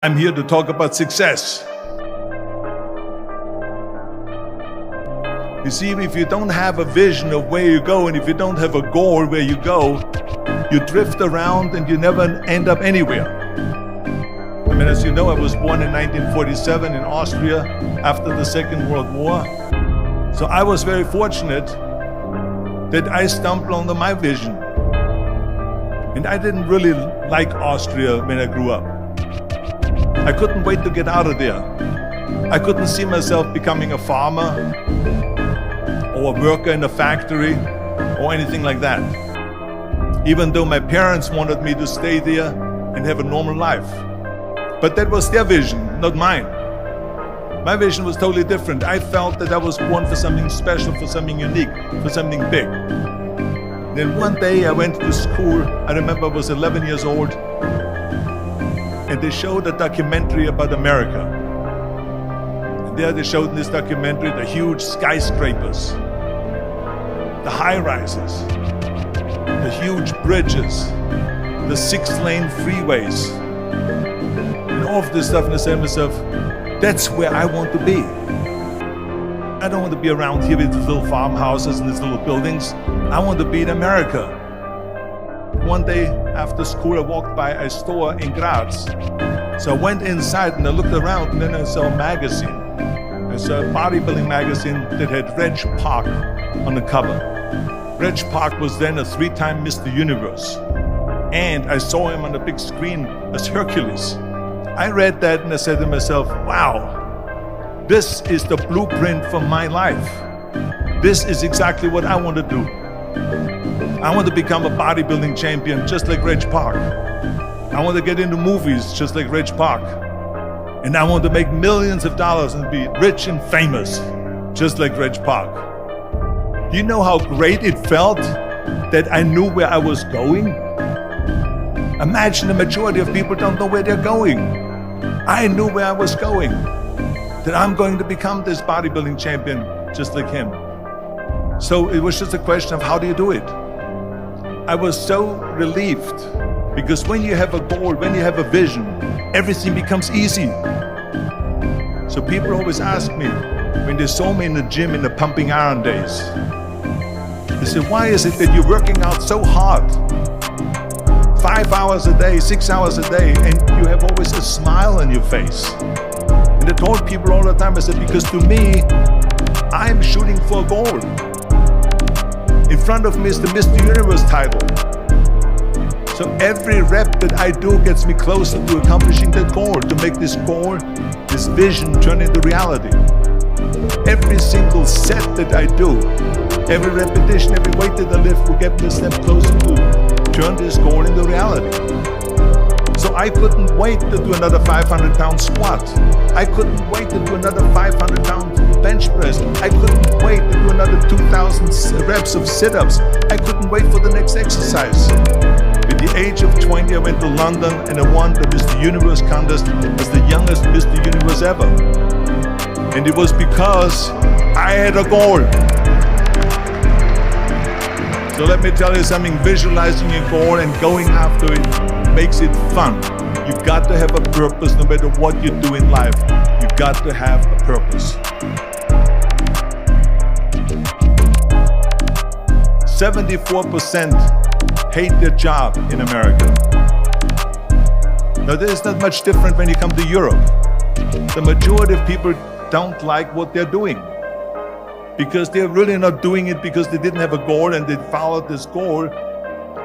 I'm here to talk about success. You see, if you don't have a vision of where you go, and if you don't have a goal where you go, you drift around and you never end up anywhere. I mean, as you know, I was born in 1947 in Austria after the Second World War. So I was very fortunate that I stumbled onto my vision. And I didn't really like Austria when I grew up. I couldn't wait to get out of there. I couldn't see myself becoming a farmer or a worker in a factory or anything like that. Even though my parents wanted me to stay there and have a normal life. But that was their vision, not mine. My vision was totally different. I felt that I was born for something special, for something unique, for something big. Then one day I went to school. I remember I was 11 years old. And they showed a documentary about America. And there they showed in this documentary the huge skyscrapers, the high-rises, the huge bridges, the 6-lane freeways, and all of this stuff. And I said to myself, that's where I want to be. I don't want to be around here with these little farmhouses and these little buildings. I want to be in America. One day after school, I walked by a store in Graz. So I went inside and I looked around, and then I saw a magazine. I saw a bodybuilding magazine that had Reg Park on the cover. Reg Park was then a 3-time Mr. Universe. And I saw him on the big screen as Hercules. I read that and I said to myself, wow, this is the blueprint for my life. This is exactly what I want to do. I want to become a bodybuilding champion just like Reg Park. I want to get into movies just like Reg Park. And I want to make millions of dollars and be rich and famous just like Reg Park. Do you know how great it felt that I knew where I was going? Imagine the majority of people don't know where they're going. I knew where I was going. That I'm going to become this bodybuilding champion just like him. So it was just a question of how do you do it? I was so relieved because when you have a goal, when you have a vision, everything becomes easy. So people always ask me, when they saw me in the gym in the pumping iron days, they said, why is it that you're working out so hard? 5 hours a day, 6 hours a day, and you have always a smile on your face. And I told people all the time, I said, because to me, I'm shooting for a goal. In front of me is the Mr. Universe title. So every rep that I do gets me closer to accomplishing that goal, to make this goal, this vision turn into reality. Every single set that I do, every repetition, every weight that I lift will get me a step closer to turn this goal into reality. So I couldn't wait to do another 500-pound squat. I couldn't wait to do another 500-pound bench press. I couldn't wait to do another 2,000 reps of sit-ups. I couldn't wait for the next exercise. At the age of 20, I went to London and I won the Mr. Universe contest as the youngest Mr. Universe ever. And it was because I had a goal. So let me tell you something, visualizing your goal and going after it makes it fun. You've got to have a purpose no matter what you do in life. You've got to have a purpose. 74% hate their job in America. Now, there's not much different when you come to Europe. The majority of people don't like what they're doing because they're really not doing it because they didn't have a goal and they followed this goal.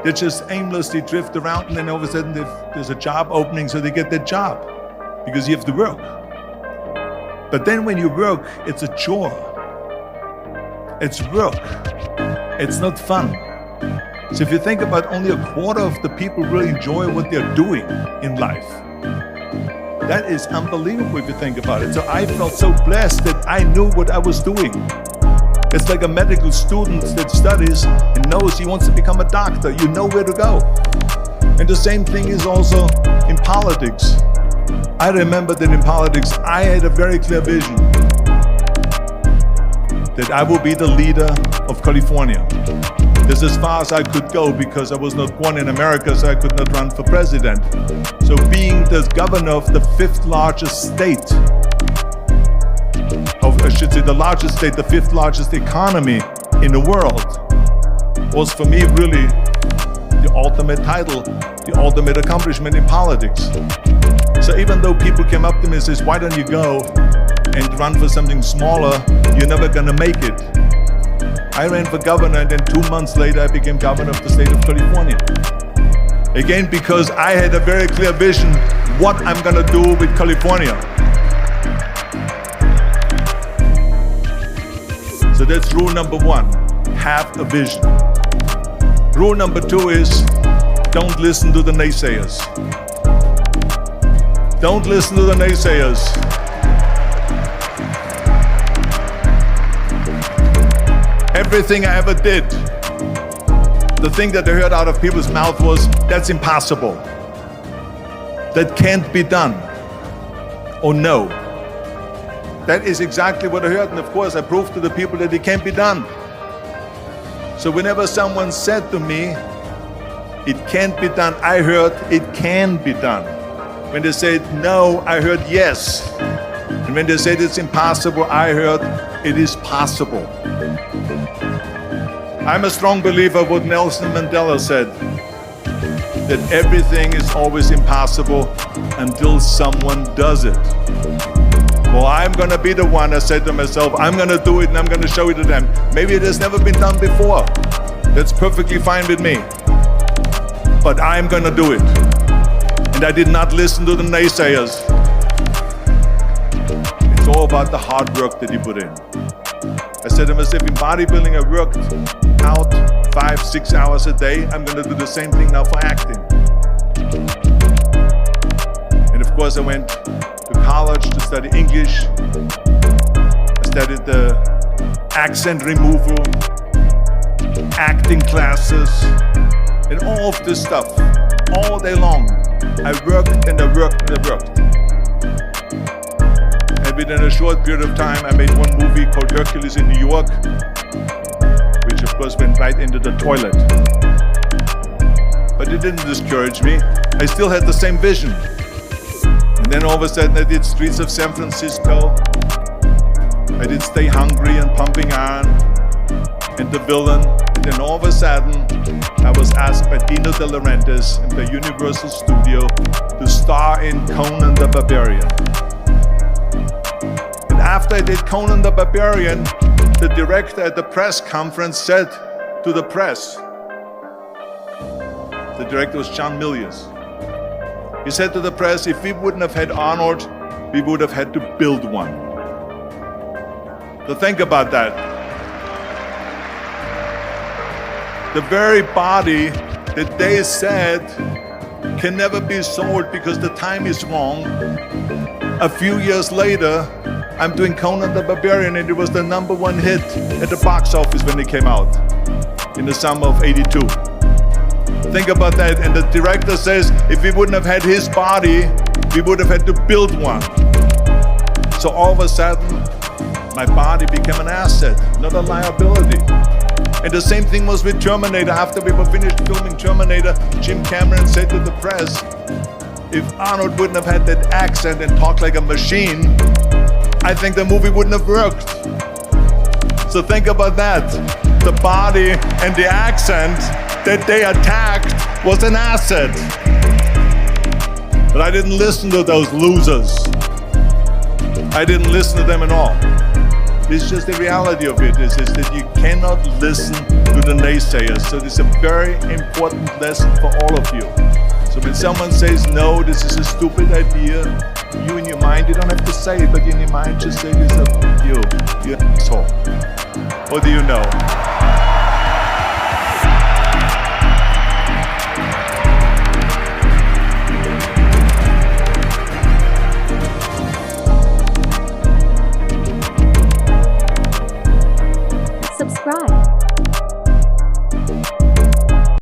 They just aimlessly drift around, and then all of a sudden there's a job opening, so they get that job because you have to work. But then when you work, it's a chore. It's work. It's not fun. So if you think about, only a quarter of the people really enjoy what they're doing in life. That is unbelievable if you think about it. So I felt so blessed that I knew what I was doing. It's like a medical student that studies and knows he wants to become a doctor. You know where to go. And the same thing is also in politics. I remember that in politics, I had a very clear vision that I will be the leader of California. This is as far as I could go because I was not born in America, so I could not run for president. So being the governor of the fifth largest state, I should say the largest state, the fifth largest economy in the world, was for me really the ultimate title, the ultimate accomplishment in politics. So even though people came up to me and says, why don't you go and run for something smaller, you're never gonna make it. I ran for governor, and then 2 months later I became governor of the state of California. Again, because I had a very clear vision what I'm gonna do with California. So that's rule number one, have a vision. Rule number two is, don't listen to the naysayers. Don't listen to the naysayers. Everything I ever did, the thing that I heard out of people's mouth was, that's impossible. That can't be done. Or no. That is exactly what I heard, and of course I proved to the people that it can't be done. So whenever someone said to me, it can't be done, I heard, it can be done. When they said no, I heard yes. And when they said it's impossible, I heard it is possible. I'm a strong believer of what Nelson Mandela said, that everything is always impossible until someone does it. Well, I'm gonna be the one, I said to myself, I'm gonna do it and I'm gonna show it to them. Maybe it has never been done before. That's perfectly fine with me. But I'm gonna do it. And I did not listen to the naysayers. It's all about the hard work that you put in. I said to myself, in bodybuilding I worked out 5-6 hours a day. I'm gonna do the same thing now for acting. And of course I went to college to study English. I studied the accent removal, acting classes, and all of this stuff, all day long. I worked and I worked and I worked. And within a short period of time, I made one movie called Hercules in New York, which of course went right into the toilet. But it didn't discourage me. I still had the same vision. And then all of a sudden I did Streets of San Francisco. I did Stay Hungry and Pumping Iron and The Villain. And then all of a sudden I was asked by Dino De Laurentiis and the Universal Studio to star in Conan the Barbarian. And after I did Conan the Barbarian, the director at the press conference said to the press, the director was John Milius. He said to the press, if we wouldn't have had Arnold, we would have had to build one. So think about that. The very body that they said can never be sold because the time is wrong. A few years later, I'm doing Conan the Barbarian, and it was the #1 hit at the box office when it came out in the summer of '82. Think about that. And the director says, if we wouldn't have had his body, we would have had to build one. So all of a sudden, my body became an asset, not a liability. And the same thing was with Terminator. After we were finished filming Terminator, Jim Cameron said to the press, if Arnold wouldn't have had that accent and talked like a machine, I think the movie wouldn't have worked. So think about that. The body and the accent that they attacked was an asset. But I didn't listen to those losers. I didn't listen to them at all. This is just the reality of it, is that you cannot listen to the naysayers. So this is a very important lesson for all of you. So when someone says, no, this is a stupid idea, you in your mind, you don't have to say it, but in your mind just say this, you asshole. What do you know?